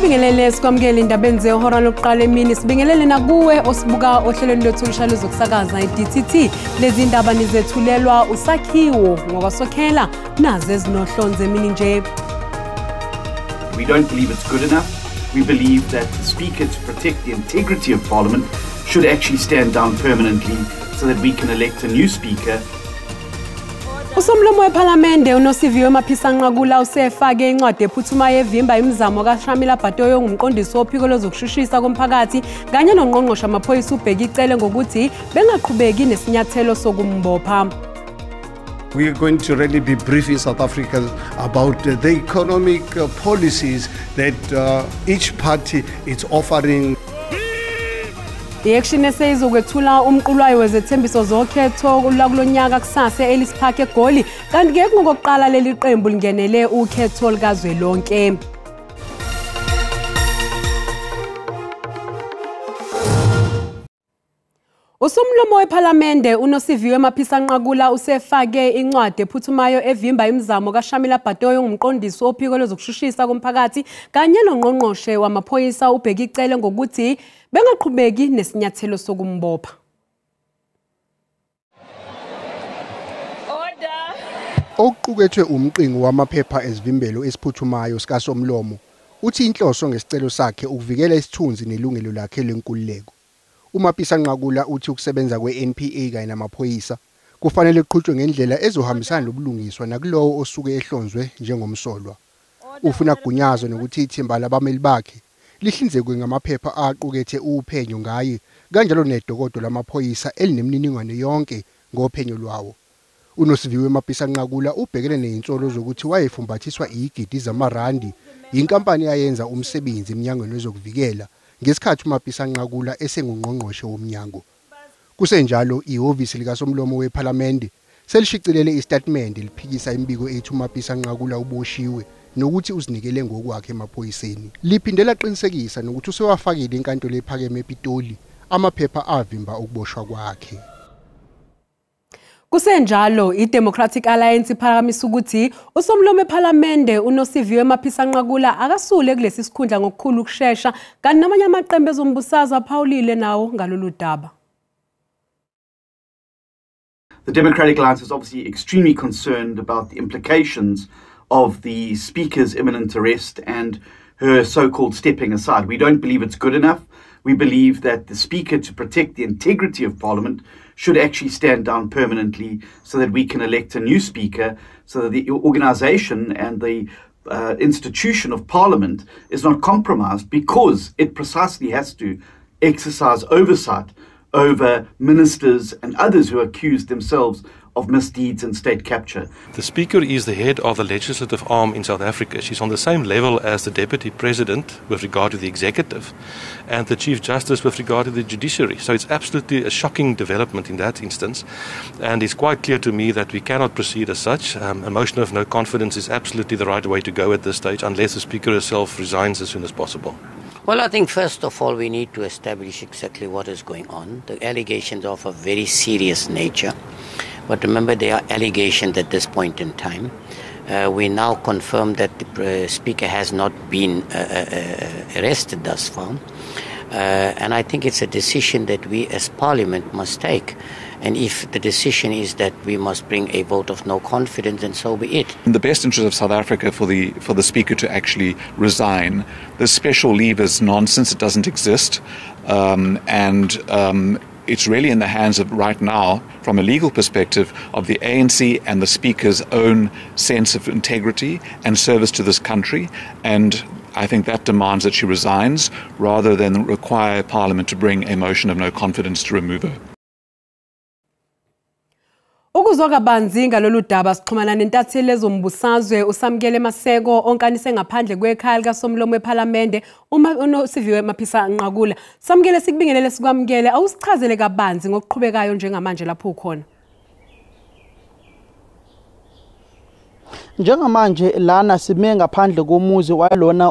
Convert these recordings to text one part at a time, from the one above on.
Sibingelele sikwamukele indabeni zehora lokuqala emini sibingelele nakuwe osibuka ohlelweni lwethu olushalo zokusakaza iDTT lezi ndaba nizethulelwa usakhiwo ngokwasokhela nazo ezinohlonze emini nje. We don't believe it's good enough. We believe that the Speaker, to protect the integrity of Parliament, should actually stand down permanently so that we can elect a new Speaker. Usomlomo wePhalamende uNosiviwe Maphisanqakula usefake incwadi ephuthumayo evimba imizamo kaShamila Bhatoyo ngumqondisi wophiko lozokushushisa komphakathi kanye nongqongqoshe amaphoyisa ubheka icele ngokuthi bengaqhubeki nesinyathelo sokumbopha. We are going to really be brief in South Africa about the economic policies that each party is offering. I-action eseyizokwethula umqulwayo wezethembiso zokhetho kulonyaka kusasa eLis Park eGoli kanti ke ngokuqala leli qembu lingenele ukhetho likazwelonke. Usomlomo wePhalamende uNosiviwe Maphisanqakula usefake incwadi ephuthumayo evimba imizamo kaShamila Bhatoyo ngumqondisi wophiko lozokushushisa komphakathi kanye nongqongqoshe wamaphoyisa ubheka icele ngokuthi bengaqhubeki nesinyathelo sokumbopha. Okuqukethwe umqingo wamaphepha ezivimbelo esiphuthumayo sikaSomlomo uthi inhloso ngesicelo sakhe ukuvikela isithunzi nelungelo lakhe lenkululeko. uMaphisanqakula uthi ukusebenza kweNPA kanye namaphoyisa kufanele kuqhutshwe ngendlela ezohambisana nobulungiswa nakulowo osuke ehlonzwe njengomsolwa. Ufuna kugunyazo nokuthi ithimba labameli bakhe lihlinzekwe ngamaphepha aqukethe uphenyo ngaye kanjalo nedokodo lamaphoyisa elinemniningwane yonke ngophenyo lwawo. uNosiviwe Maphisanqakula ubhekene nezinsolo zokuthi wayefumbathiswa igidi zamarandi inkampani yayenza umsebenzi eminyangweni wezokuvikela ngesikhathi uMaphisanqakula esengungqongqoshe womnyango. Kusenjalo ihhovisi likaSomlomo wePhalamende selishicilele istatement liphikisa imbiko ethi uMaphisanqakula uboshiwe nokuthi uzinikele ngokwakhe emaphoyiseni. Liphindela laqinisekisa nokuthi usewafakile inkantolo ephakeme ePitoli amaphepha avimba ukuboshwa kwakhe. Kusenjalo iDemocratic Alliance iphakamisa ukuthi usomlomo wePhalamende uNosiviwe Maphisanqakula akasule kulesi sikhundla ngokukhulu ukusheshsha kanti namanye amaqembu ezombusazwe aphawulile nawo ngalolu daba. The Democratic Alliance is obviously extremely concerned about the implications of the Speaker's imminent arrest and her so-called stepping aside. We don't believe it's good enough. We believe that the Speaker, to protect the integrity of Parliament, should actually stand down permanently so that we can elect a new Speaker, so that the organisation and the institution of Parliament is not compromised, because it precisely has to exercise oversight over ministers and others who accuse themselves of misdeeds and state capture. The Speaker is the head of the legislative arm in South Africa. She's on the same level as the Deputy President with regard to the executive and the Chief Justice with regard to the judiciary. So it's absolutely a shocking development in that instance. And it's quite clear to me that we cannot proceed as such. A motion of no confidence is absolutely the right way to go at this stage unless the Speaker herself resigns as soon as possible. Well, I think first of all we need to establish exactly what is going on. The allegations are of a very serious nature. But remember, they are allegations at this point in time. We now confirm that the Speaker has not been arrested thus far. And I think it's a decision that we as Parliament must take. And if the decision is that we must bring a vote of no confidence, then so be it. In the best interest of South Africa for the Speaker to actually resign, the special leave is nonsense. It doesn't exist. It's really in the hands of, right now, from a legal perspective, of the ANC and the Speaker's own sense of integrity and service to this country. And I think that demands that she resigns rather than require Parliament to bring a motion of no confidence to remove her. Ukuzwaka banzi ngalolu daba sixhumana nentatheli ezombusazwe uSamkele Maseko onkanise ngaphandle kwekhaya likaSomlomo wePhalamende uNosiviwe Maphisanqakula. Samkele sikubingelele sikwamukele awusichazele kabanzi ngokuqhubekayo njengamanje lapho ukhona. Njengamanje lana sime ngaphandle komuzi walona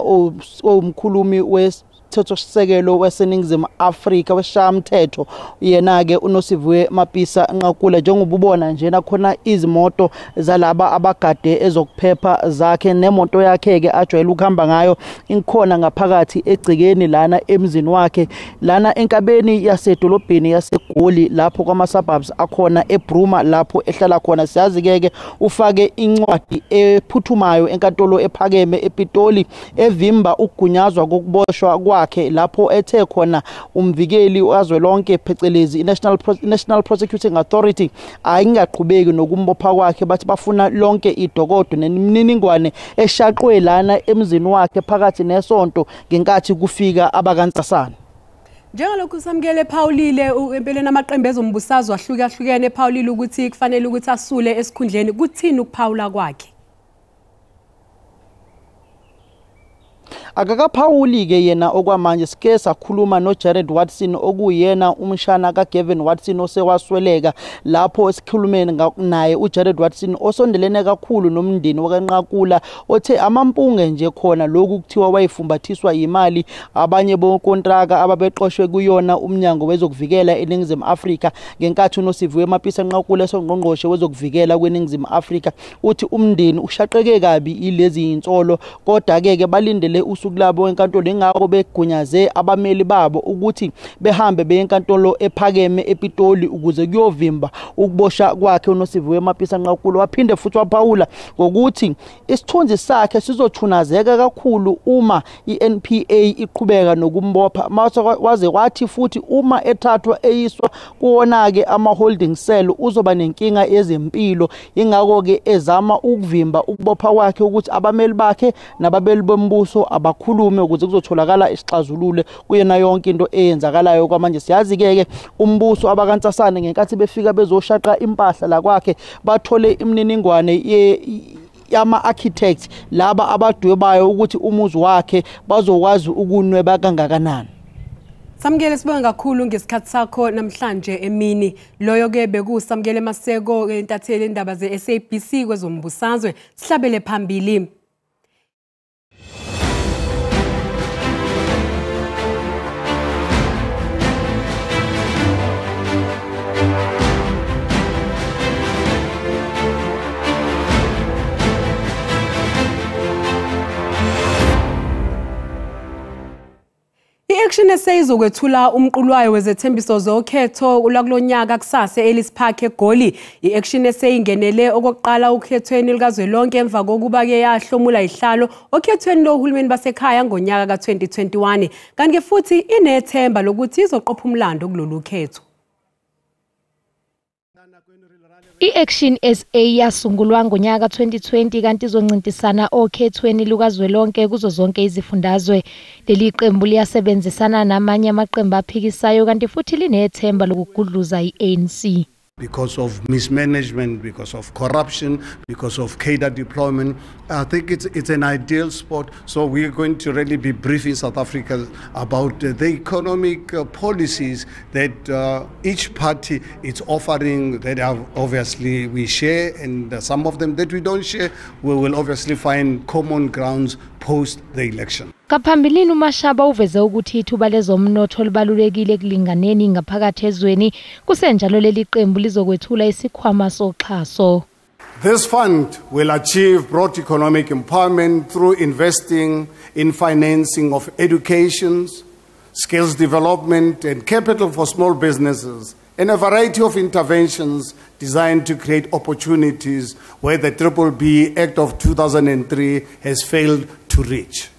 omkhulumi womthethosisekelo waseNingizimu Afrika weshamthetho yena ke uNosiviwe Mapisa Nqakula njengoba ubona nje nakhona izimoto zalaba abagade ezokuphepha zakhe nemoto yakhe ke ajwayele ukuhamba ngayo inkhona ngaphakathi egcikeni lana emzini wakhe lana enkabeni yasedolobheni yaseGoli lapho kwama suburbs akhona eBruma lapho ehlala khona. Siyazi ke ufake incwadi ephuthumayo enkantolo ephakeme ePitoli evimba ukugunyazwa kokuboshwa kwakhe lapho ethe khona umvikeli wazwelonke phecelezi National Prosecuting Authority ayingaqhubeki nokumbopha kwakhe bathi bafuna lonke idokodo nemininingwane eshaqwe lana emzini wakhe phakathi nesonto ngenkathi kufika abakaNtsasana. Njengalokhu samukele Phawulile empeleni amaqembu ezombusazwe ahlukahlukene Phawulile ukuthi kufanele ukuthi asule esikhundleni kuthini ukuphawula kwakhe. Akakaphawuli ke yena okwamanje sike sakhuluma noJared Watson okuyena umshana kaGavin Watson osewasweleka lapho esikhulumeni naye uJared Watson osondelene kakhulu nomndeni wakaNqakula othe amampunge nje khona lokhu kuthiwa wayifumbathiswa imali abanye bonkontraka ababeqoshwe kuyona umnyango wezokuvikela eNingizimu Afrika ngenkathi uNosiviwe Mapisa Nqakula esongqongqoshe wezokuvikela kweNingizimu Afrika uthi umndeni ushaqeke kabi ilezi insolo kodwa ke balindele usuku labo enkantolo ingakho begunyaze abameli babo ukuthi behambe beye enkantolo ephakeme ePitoli ukuze kuyovimba ukubosha kwakhe uNosiviwe Mapisa Nqakula. Waphinde futhi waphawula ngokuthi isithunzi sakhe sizothunazeka kakhulu uma iNPA iqhubeka nokumbopha waze wathi futhi uma ethathwa eyiswa kuwona ke ama holding cell uzoba nenkinga yezempilo ingakho ke ezama ukuvimba ukubopha kwakhe ukuthi abameli bakhe nababeli bombuso abakhulume ukuze kuzotholakala isixazululo kuyena yonke into eyenzakalayo kwamanje. Siyazi ke umbuso abakaNtsasana ngenkathi befika bezoshaqa impahla la kwakhe bathole imininingwane yama architects laba abadwebayo ukuthi umuzi wakhe bazokwazi ukunweba kangakanani. Samukele sibonga kakhulu ngesikhathi sakho namhlanje emini. Loyo ke bekusamukele Maseko entatheli indaba zeSABC kwezombusazwe sihlabele phambili. I-Action SA izokwethula umqulwayo wezethembiso zokhetho kulonyaka kusasa eLis Park eGoli. I-Action SA ingenele okokuqala ukhethweni likazwelonke emva kokuba ke yahlomula ihlalo okhethweni lohulumeni basekhaya ngonyaka ka2021. Kanti futhi inethemba lokuthi izoqopha umlando kulolu khetho. I-Action SA yasungulwa ngonyaka 2020 kanti izoncintisana okhethweni lukazwelonke kuzo zonke izifundazwe. Leli qembu liyasebenzisana namanye amaqembu aphikisayo kanti futhi linethemba lokugudluza i-ANC. Because of mismanagement, because of corruption, because of cadre deployment, I think it's an ideal spot. So we're going to really be briefing South Africa about the economic policies that each party is offering that obviously we share, and some of them that we don't share, we will obviously find common grounds post the election. Kaphambilini uMashaba uveze ukuthi ithuba lezomnotho libalulekile kulinganeni ngaphakathi ezweni kusenjalo leli qembu lizokwethula isikhwama soxhaso. This fund will achieve broad economic empowerment through investing in financing of education, skills development and capital for small businesses and a variety of interventions designed to create opportunities where the BBB Act of 2003 has failed to reach.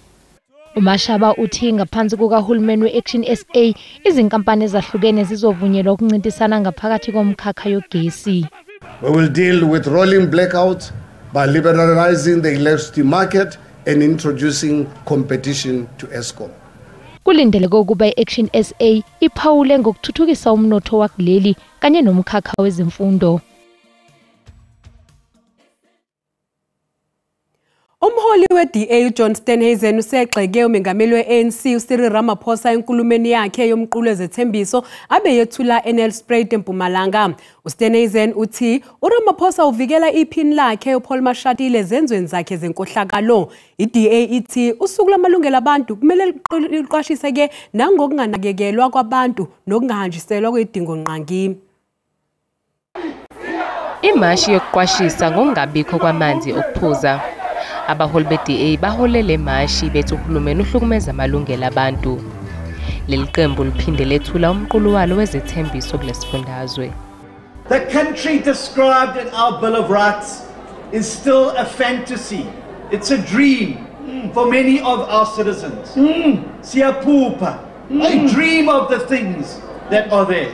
uMashaba uthi ngaphansi kukahulumeni we-Action SA izinkampani ezahlukene zizovunyelwa ukuncintisana ngaphakathi komkhakha yogesi. We will deal with rolling blackouts by liberalizing the electricity market and introducing competition to Eskom. Kulindeleke ukuba i-Action SA iphawule ngokuthuthukisa umnotho wakuleli kanye nomkhakha wezemfundo. Umholi we-DA John Steenhuisen usegxeke umengameli we-ANC uCyril Ramaphosa enkulumeni yakhe yomqulo wezethembiso abeyethula eNelspruit eMpumalanga. uSteenhuisen uthi uRamaphosa uvikela iphini lakhe uPaul Mashatile ezenzweni zakhe zenkohlakalo. I-DA ithi usuku lamalungelo abantu kumele liqwashiseke nangokunganakekelwa kwabantu nokungahanjiselwa kwezidingo nqangi. Imashi yokuqwashisa ngokungabikho kwamanzi okuphuza. Abaholi be-DA baholele emashi bethi uhulumeni uhlukumeza amalungelo abantu. Leli qembu liphinde lethula umqulo walo wezethembiso kulesifundazwe. The country described in our Bill of Rights is still a fantasy. It's a dream for many of our citizens. Siyaphupha, a dream of the things that are there.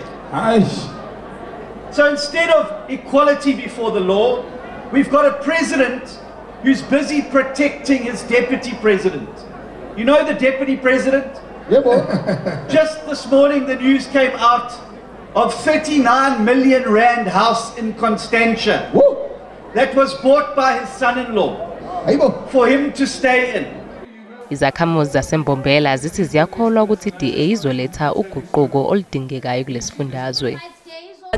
So instead of equality before the law, we've got a president who's busy protecting his deputy president. You know the deputy president? Just this morning the news came out of 39 million rand house in Constantia that was bought by his son-in-law for him to stay in. Izakhamuzi zaseMbombela zithi ziyakholwa ukuthi i-DA izoletha uguquko oludingekayo kulesifundazwe.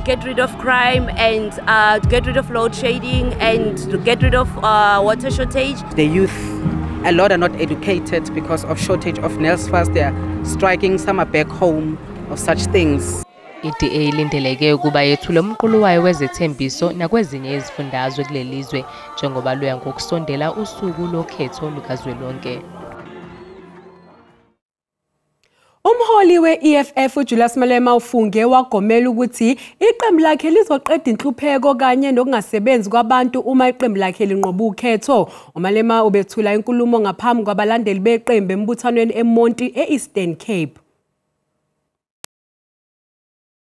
Get rid of crime and get rid of load shedding and get rid of water shortage. The youth, a lot are not educated because of shortage of NSFAS. They are striking, some are back home or such things. I-DA ilindeleke ukuba yethule umqulo wayo wezethembiso nakwezinye izifundazwe kulelizwe njengoba luya ngokusondela usuku lokhetho lukazwelonke. Umholi we-EFF uJulius Malema ufunge wagomela ukuthi iqembu lakhe lizoqeda inhlupheko kanye nokungasebenzi kwabantu uma iqembu lakhe linqoba ukhetho. uMalema ubethula inkulumo ngaphambi kwabalandeli beqembu embuthanweni eMonti e-Eastern Cape.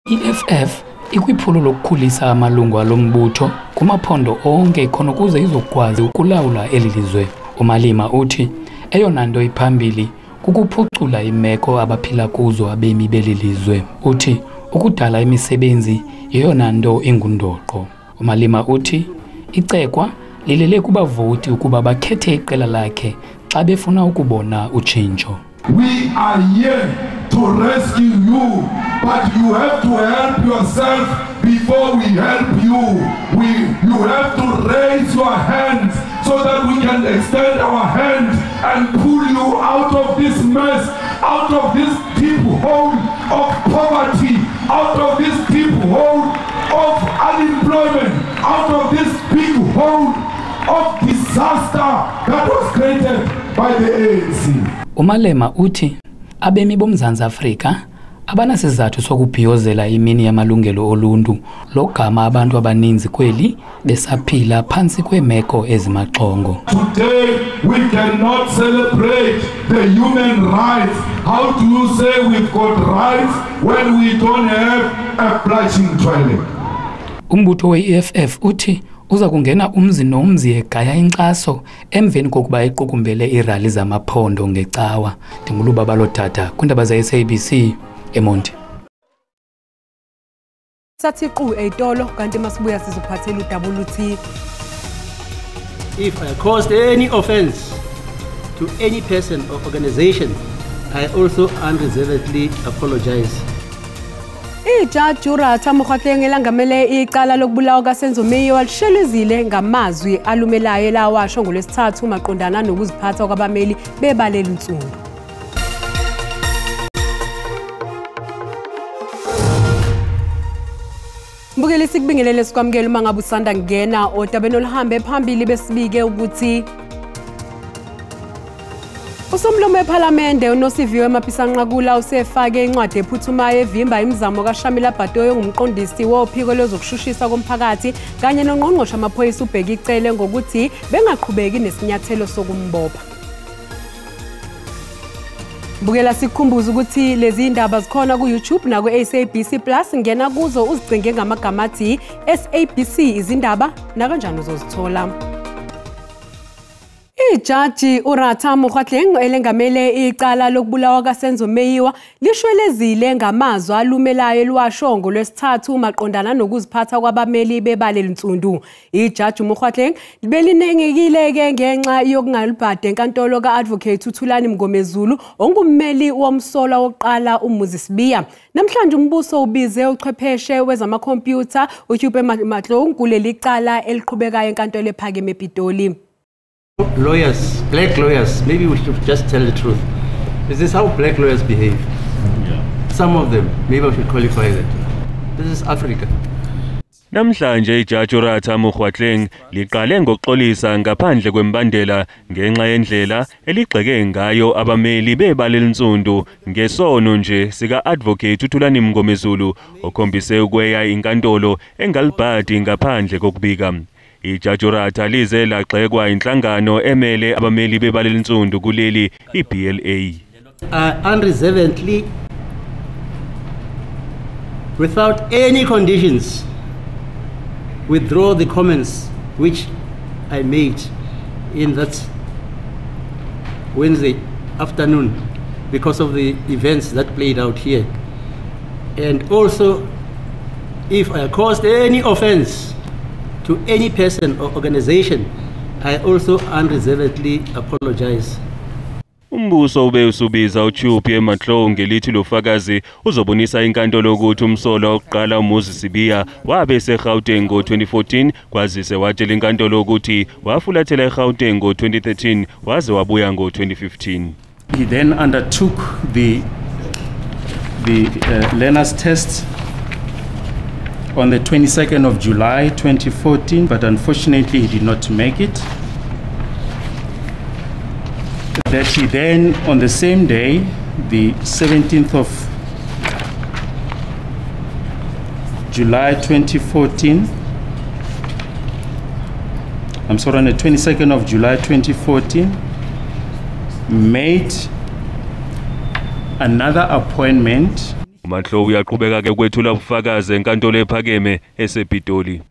EFF ikwiphulo lokukhulisa amalungu alombutho kumaphondo onke khona ukuze izokwazi ukulawula elilizwe. uMalema uthi eyona nto iphambili kukuphucula imeko abaphila kuzo abemi belilizwe. Uthi ukudala imisebenzi yeyona nto ingundoqo. uMalema uthi icekwa lilele kubavoti ukuba bakhethe iqela lakhe xa befuna ukubona utshintsho. We are here to rescue you, but you have to help yourself before we help you. You have to raise your hands so that we can extend our hands and pull you out of this mess, out of this deep hole of poverty, out of this deep hole of unemployment, out of this big hole of disaster that was created by the ANC. uMalema uthi abemi boMzantsi Afrika abanasizathu sokubhiyozela imini yamalungelo oluntu logama abantu abaninzi kweli besaphila phansi kwemeko ezimaxongo. Today we cannot celebrate the human rights. How do you say we've got rights when we don't have a flushing toilet? Umbutho we-EFF uthi uza kungena umzi nomzi egaya inkxaso emveni kokuba equkumbele irali zamaphondo ngecawa. Ndinguluba balotata kundaba ze-SABC eMonti. Sathi qu etolo kanti masibuya sizophathela udaba oluthi if I caused any offense to any person or organization, I also unreservedly apologize. Ijaji Juratha Mokgatleng elangamele iqala lokubulawa kaSenzo Meyo walishelezile ngamazwi alumelayo elawasho ngolwesithathu maqondana nokuziphatha kwabameli bebalela insundu. Mbukeli sikubingelele sikwamukela uma ngabe usanda ngena odabeni oluhambe phambili besibike ukuthi Usomlomo wePhalamende uNosiviwe Mapisanqakula usefake incwadi ephuthumayo evimba imizamo kaShamila Bhatoyo ongumqondisi wophiko lwezokushushisa komphakathi kanye nongqongqoshe amaphoyisa ubheka icele ngokuthi bengaqhubeki nesinyathelo sokumbopha. Bukela sikhumbuza ukuthi lezi indaba zikhona ku YouTube na ku SABC Plus ngena kuzo uzigcinge ngamagama athi SABC izindaba na kanjani uzozithola. Ijaji uRatha Mokgotleng elengamele icala lokubulawa kaSenzo Meyiwa lishwelezile ngamazwi alumelayo eliwashongo lwesithathu maqondana nokuziphatha kwabameli bebale linsundu. Ijaji Mokgotleng belinengekile ke ngenxa yokungalibhade enkantolo kaAdvocate uThulani Mngomezulu ongummeli womsola wokuqala uMuzi Sibiya. Namhlanje umbuso ubize uchwepheshe wezamakhompyutha uHupe Matlo kuleli cala eliqhubekayo enkantolo ephakeme ePitoli. Lawyers, black lawyers, maybe we should just tell the truth. This is how black lawyers behave. Some of them, maybe I should qualify that. This is Africa. Namhlanje ijaji uRatha Mokgotleng liqale ngokuxolisa ngaphandle kwembandela ngenxa yendlela eligxeke ngayo abameli bebale linsundu ngesono nje sika Advocate uThulani Mngomezulu okhombise ukweya inkantolo engalibhadi ngaphandle kokubika. Ijaji uRatha lize lagxekwa inhlangano emele abameli bebale linsundu kuleli iBLA. Unreservedly, without any conditions, withdraw the comments which I made in that Wednesday afternoon because of the events that played out here. And also, if I caused any offense to any person or organization, I also unreservedly apologize. Umbuso ube usubiza uHupe Matlo ngelithi lofakazi uzobonisa inkantolo ukuthi umsola oqala uMuzi Sibiya wabe eseGauteng ngo2014 kwazise watshela inkantolo ukuthi wafulathela eGauteng ngo2013 waze wabuya ngo2015. He then undertook the learner's test on the 22nd of July 2014, but unfortunately he did not make it. That he then, on the same day, the 17th of July 2014, I'm sorry, on the 22nd of July 2014, made another appointment. Matlo uyaqhubeka ke kwethula ubufakazi enkantolo ephakeme esePitoli.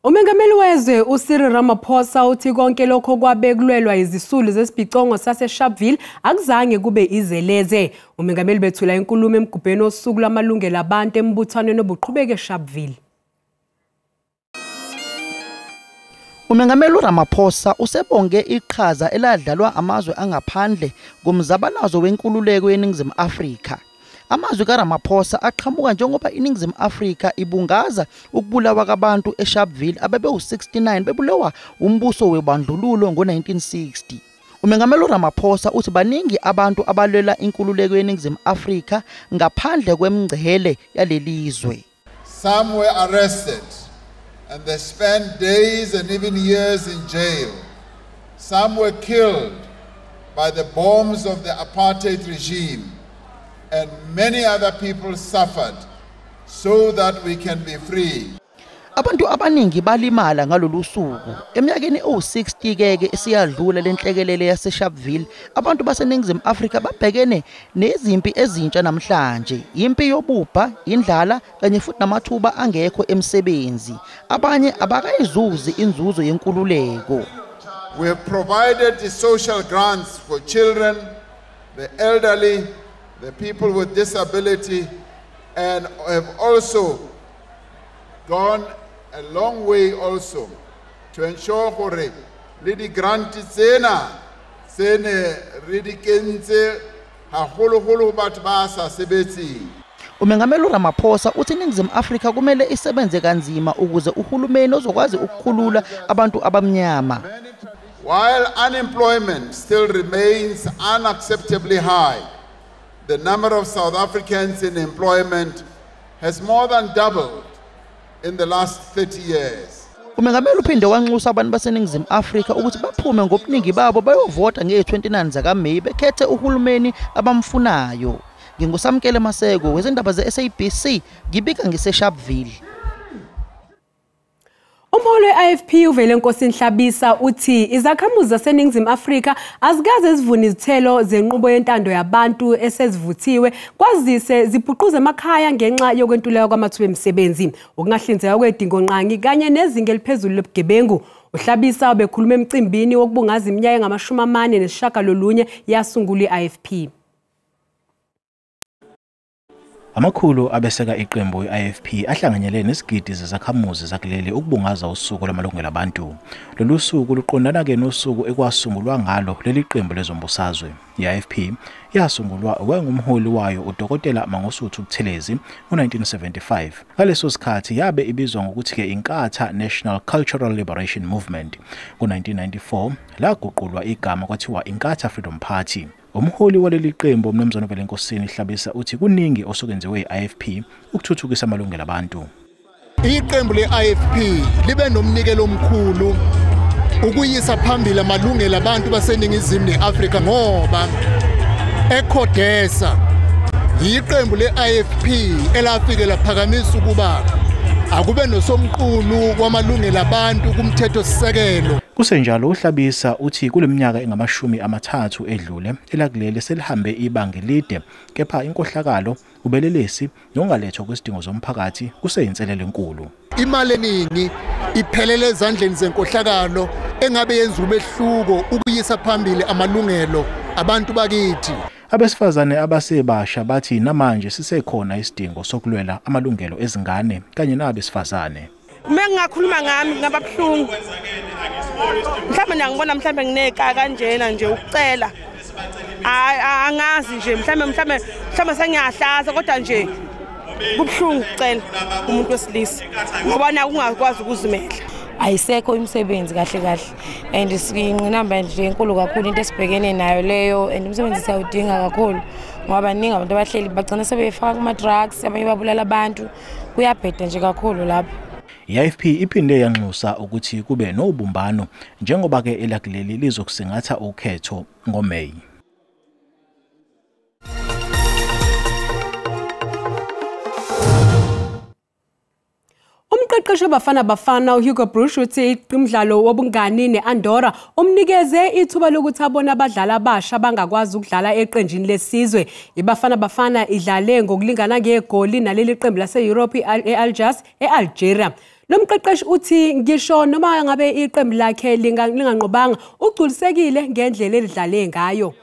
Umengameli wezwe uCyril Ramaphosa uthi konke lokho kwabekulwelwa izisulu zesibhicongo saseSharpeville akuzange kube izeleze. Umengameli bethula inkulumo emgubheni osuku lamalungelo abantu embuthanweni obuqhubeka eSharpeville. Umengameli uRamaphosa usebonge iqhaza eladlalwa amazwe angaphandle ngomzabalazo wenkululeko yeNingizimu Afrika. Amazwi kaRamaphosa aqhamuka njengoba iNingizimu Afrika ibungaza ukubulawa kwabantu eSharpeville abebe-69 bebulawa umbuso webandlululo ngo-1960. Umengameli uRamaphosa uthi baningi abantu abalwela inkululeko yeNingizimu Afrika ngaphandle kwemingcele yalelizwe. Some were arrested and they spent days and even years in jail. Some were killed by the bombs of the apartheid regime. And many other people suffered so that we can be free. Abantu abaningi balimala ngalolu suku. Eminyakeni o60 keke esiyadlula lenhlekelele yaseSharpeville, abantu baseNingizimu Afrika babhekene nezimpi ezintsha namhlanje. Impi yobubha, indlala kanye futhi namathuba angekho emsebenzi. Abanye abakayizuzi inzuzo yenkululeko. We have provided the social grants for children, the elderly, the people with disability, and have also gone a long way also to ensure hore le grant tsena sene re di kentse haholo batho ba sa sebetseng. Umengameli uRamaphosa uthi iNingizimu Afrika kumele isebenze kanzima ukuze uhulumeni ozokwazi ukukhulula abantu abamnyama. While unemployment still remains unacceptably high, the number of South Africans in employment has more than doubled in the last 30 years. Umengameli uphinde wanxusa abantu baseNingizimu Afrika ukuthi baphume ngobuningi babo bayovota nge-29 zakaMeyi bekhethe uhulumeni abamfunayo. Ngingusamkele Maseko wezindaba ze-SABC ngibika ngiseSharpeville. Umholi we-IFP uvele Nkosini Hlabisa uthi izakhamuzi zaseNingizimu Afrika azikaze zivune izithelo zenqubo yentando yabantu esezivuthiwe kwazise zibhuquze emakhaya ngenxa yokwentuleka kwamathuba emisebenzi, ukungahlinzeka kwedingonqangi kanye nezinga eliphezulu lobugebengu. uHlabisa bekhuluma emcimbini wokubungaza iminyaka engama-49 yasungula iIFP. Amakhulu abeseka iqembu iIFP ahlanganyele nesigidi zezakhamuzi zakuleli ukubungaza usuku lamalungelo abantu. Lolu suku luqondana ke nosuku ekwasungulwa ngalo leli qembu lezombusazwe. iIFP yasungulwa ngumholi wayo uDokotela Mangosuthu Buthelezi ngo-1975. Ngaleso sikhathi yabe ibizwa ngokuthi ke Inkatha National Cultural Liberation Movement. Ngo-1994 laguqulwa igama kwathiwa Inkatha Freedom Party. Umholi waleli qembu Mnumzane Velenkosini Hlabisa uthi kuningi osokenziwe iIFP ukuthuthukisa amalungelo abantu. Iqembu leIFP libe nomnikelo omkhulu ukuyisa phambili amalungelo abantu baseningizimu neAfrika ngoba ekhodesa iqembu leIFP elafike laphakamisa ukuba akube nosomqulu wamalungelo abantu kumthetho sisekelo. Kusenjalo uHlabisa uthi kuleminyaka engama-30 edlule elakuleli selihambe ibanga elide kepha inkohlakalo ubelelesi nokungalethwa kwesidingo zomphakathi kuseyinselelo enkulu. Imali eningi iphelele ezandleni zenkohlakalo engabe yenza umehluko ukuyisa phambili amalungelo abantu bakithi. Abesifazane abasebasha bathi namanje sisekhona isidingo sokulwela amalungelo ezingane kanye nabesifazane. Mengakhuluma ngami ngababhlungu. Mhlawumbe ngiyangibona mhlawumbe ngineka kanjena nje ukucela. Angazi nje mhlawumbe sengiyahlaza kodwa nje kubhlungu ukucela umuntu wesilisa ngoba na ungakwazi ukuzimela. Ayisekho imisebenzi kahle and sinqinamba nje enkulu kakhulu into esibhekene nayo leyo and umsebenzi siyawudinga kakhulu ngoba baningi abantu abahleli bagcina sebefaka kuma drugs abanye babulala abantu kuyabheda nje kakhulu lapho. iIFP iphinde yanxusa ukuthi kube nobumbano njengoba ke elakuleli lizokusingatha ukhetho ngoMeyi. Umqeqeshi wabafana uHugo Brush uthi umdlalo wobungani neAndorra umnikeze ithuba lokuthi abone abadlali abasha bangakwazi ukudlala eqenjini lesizwe. Ibafana idlale ngokulingana ngegoli naleli qembu lase-Europe eAlgiers eAlgeria. Lo mqeqeshi uthi ngisho noma ngabe iqembu lakhe linganqobanga ugculisekile ngendlela elidlale ngayo.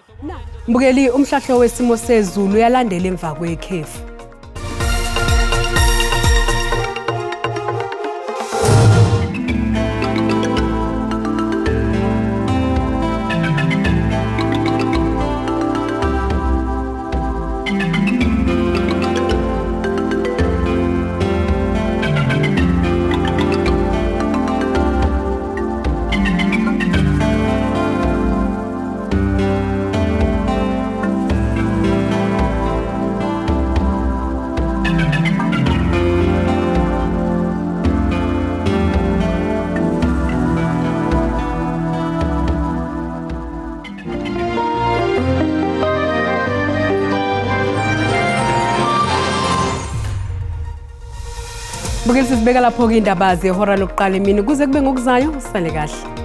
Mbukeli umhlahlo wesimo sezulu yalandela emva kwekhefu. Bukeli sibeka lapho ke indaba zehora lokuqala emini kuze kube ngokuzayo usale kahle.